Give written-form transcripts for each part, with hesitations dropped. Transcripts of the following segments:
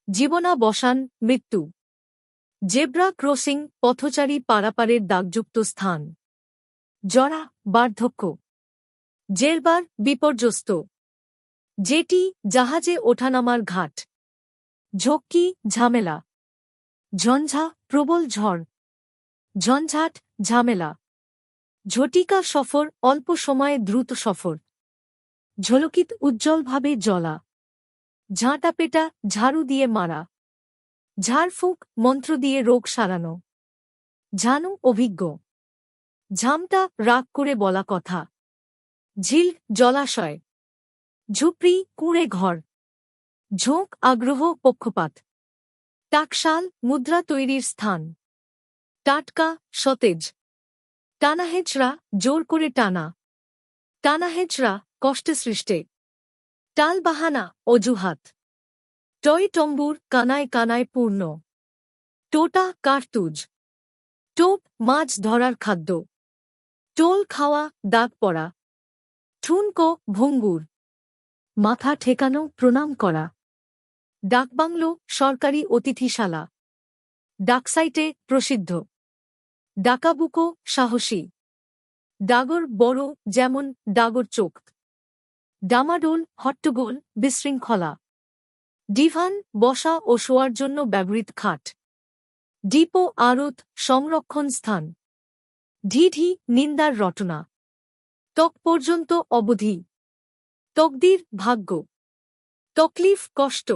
জীবনাবসান, মৃত্যু। Zebra crossing, পথচারী পারাপারের দাগযুক্ত স্থান। জরা, বার্ধক্য। জেরবার, বিপর্যস্ত। জেটি, জাহাজে ওঠানামার ঘাট। ঝক্কি, ঝামেলা। ঝঞ্ঝা, প্রবল ঝড়। ঝঞ্ঝাট, ঝামেলা। ঝটিকা সফর, অল্প সময়ে দ্রুত সফর। ঝলকিত, উজ্জ্বলভাবে জ্বলা। ঝাঁটাপেটা, ঝাড়ু দিয়ে মারা। ঝাড়ফুঁক, মন্ত্র দিয়ে রোগ সারানো। ঝানু, অভিজ্ঞ। ঝামটা, রাগ করে বলা কথা। ঝিল, জলাশয়। ঝুপড়ি, কুঁড়ে ঘর। ঝোঁক, আগ্রহ, পক্ষপাত। টাকশাল, মুদ্রা তৈরির স্থান। টাটকা, সতেজ। টানাহেঁচড়া, জোর করে টানা। টানাহেঁচড়া, কষ্টে সৃষ্টে। টালবাহানা, অজুহাত। টয় টম্বুর, কানায় কানায় পূর্ণ। টোটা, কার্তুজ। টোপ, মাছ ধরার খাদ্য। টোল খাওয়া, দাগ পড়া। ঠুনকো, ভঙ্গুর। মাথা ঠেকানো, প্রণাম করা। ডাকবাংলো, সরকারি অতিথিশালা। ডাকসাইটে, প্রসিদ্ধ। ডাকাবুকো, সাহসী। ডাগর, বড়, যেমন ডাগর চোখ। ডামাডোল, হট্টগোল, বিশৃঙ্খলা। ডিভান, বসা ও শোয়ার জন্য ব্যবহৃত খাট। ডিপো, আড়ত, সংরক্ষণ স্থান। ঢিঢি, নিন্দার রটনা। ত্বক পর্যন্ত অবধি। তকদির, ভাগ্য। তকলিফ, কষ্ট।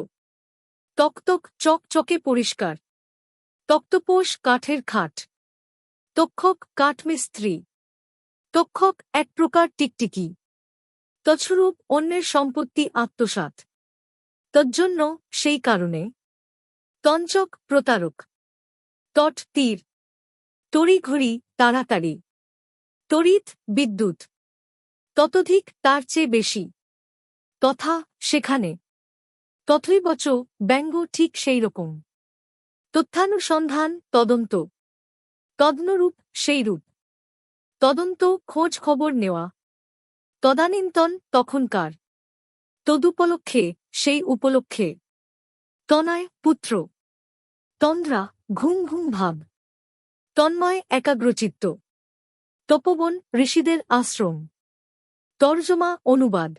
তকতক, চকচকে পরিষ্কার। তক্তপোষ, কাঠের খাট। তক্ষক, কাঠমিস্ত্রি। তক্ষক, এক প্রকার টিকটিকি। তছরূপ, অন্যের সম্পত্তি আত্মসাৎ। তজ্জন্য, সেই কারণে। তঞ্চক, প্রতারক। তট, তীর। তড়িঘড়ি, তাড়াতাড়ি। তড়িৎ, বিদ্যুৎ। ততোধিক, তার চেয়ে বেশি। তথা, সেখানে। তথৈবচ, ব্যঙ্গ, ঠিক সেই রকম। তথ্যানুসন্ধান, তদন্ত। তদনুরূপ, সেইরূপ। তদন্ত, খোঁজ খবর নেওয়া। তদানীন্তন, তখনকার। তদুপলক্ষে, সেই উপলক্ষে। তনয়, পুত্র। তন্দ্রা, ঘুম ঘুম ভাব। তন্ময়, একাগ্রচিত্ত। তপোবন, ঋষিদের আশ্রম। তর্জমা, অনুবাদ।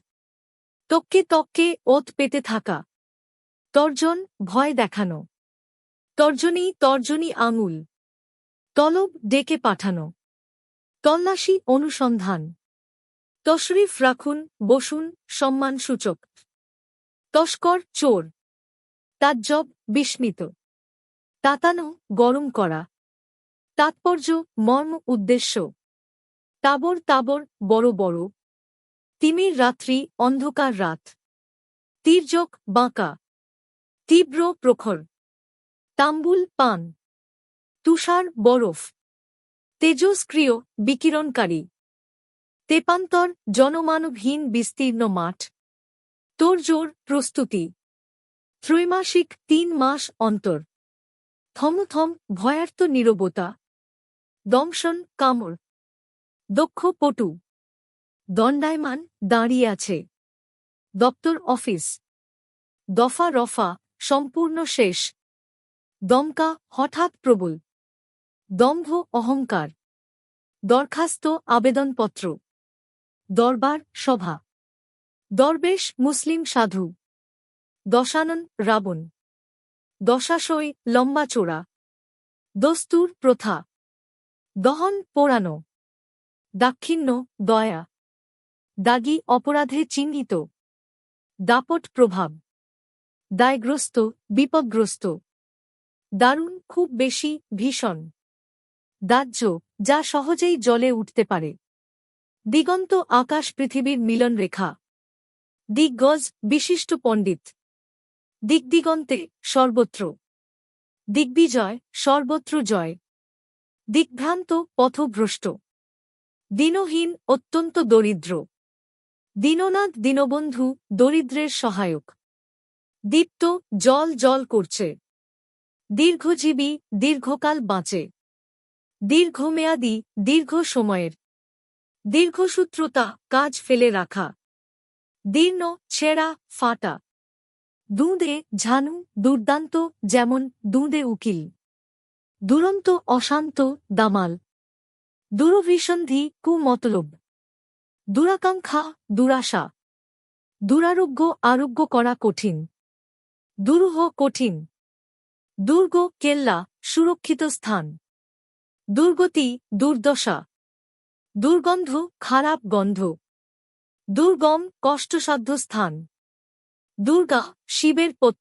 তক্কে তক্কে, ওত পেতে থাকা। তর্জন, ভয় দেখানো। তর্জনী, তর্জনী আঙুল। তলব, ডেকে পাঠানো। তল্লাশি, অনুসন্ধান। তশরিফ রাখুন, বসুন, সম্মানসূচক। তস্কর, চোর। তাজ্জব, বিস্মিত। তাতানো, গরম করা। তাৎপর্য, মর্ম, উদ্দেশ্য। তাবর তাবর, বড় বড়। তিমির রাত্রি, অন্ধকার রাত। তির্যক, বাঁকা। তীব্র, প্রখর। তাম্বুল, পান। তুষার, বরফ। তেজস্ক্রিয়, বিকিরণকারী। তেপান্তর, জনমানবহীন বিস্তীর্ণ মাঠ। তোড়জোড়, প্রস্তুতি। ত্রৈমাসিক, 3 মাস অন্তর। থমথম, ভয়ার্ত নীরবতা। দংশন, কামড়। দক্ষ, পটু। দণ্ডায়মান, দাঁড়িয়ে আছে। দপ্তর, অফিস। দফা রফা, সম্পূর্ণ শেষ। দমকা, হঠাৎ প্রবল। দম্ভ, অহংকার। দরখাস্ত, আবেদনপত্র। দরবার, সভা। দরবেশ, মুসলিম সাধু। দশানন, রাবণ। দশাশয়, লম্বা চোরা। দস্তুর, প্রথা। দহন, পোড়ানো। দাক্ষিণ্য, দয়া। দাগী, অপরাধে চিহ্নিত। দাপট, প্রভাব। দায়গ্রস্ত, বিপদগ্রস্ত। দারুণ, খুব বেশি, ভীষণ। দাহ্য, যা সহজেই জ্বলে উঠতে পারে। দিগন্ত, আকাশ পৃথিবীর মিলন রেখা। দিগ্গজ, বিশিষ্ট পণ্ডিত। দিগদিগন্তে, সর্বত্র। দিগ্বিজয়, সর্বত্র জয়। দিগ্ভ্রান্ত, পথভ্রষ্ট। দীনহীন, অত্যন্ত দরিদ্র। দীননাথ, দীনবন্ধু, দরিদ্রের সহায়ক। দীপ্ত, জল জল করছে। দীর্ঘজীবী, দীর্ঘকাল বাঁচে। দীর্ঘমেয়াদী, দীর্ঘ সময়ের। দীর্ঘসূত্রতা, কাজ ফেলে রাখা। দীর্ণ, ছেঁড়া, ফাটা। দুঁদে ঝানু দুর্দান্ত যেমন দুঁদে উকিল। দুরন্ত অশান্ত দামাল। দুরভিসন্ধি কুমতলব। দুরাকাঙ্ক্ষা দুরাশা। দুরারোগ্য আরোগ্য করা কঠিন। দুরূহ কঠিন। দুর্গ কেল্লা সুরক্ষিত স্থান। দুর্গতি দুর্দশা। দুর্গন্ধ খারাপ গন্ধ। দুর্গম কষ্টসাধ্য স্থান। দুর্গা শিবের পত্নী।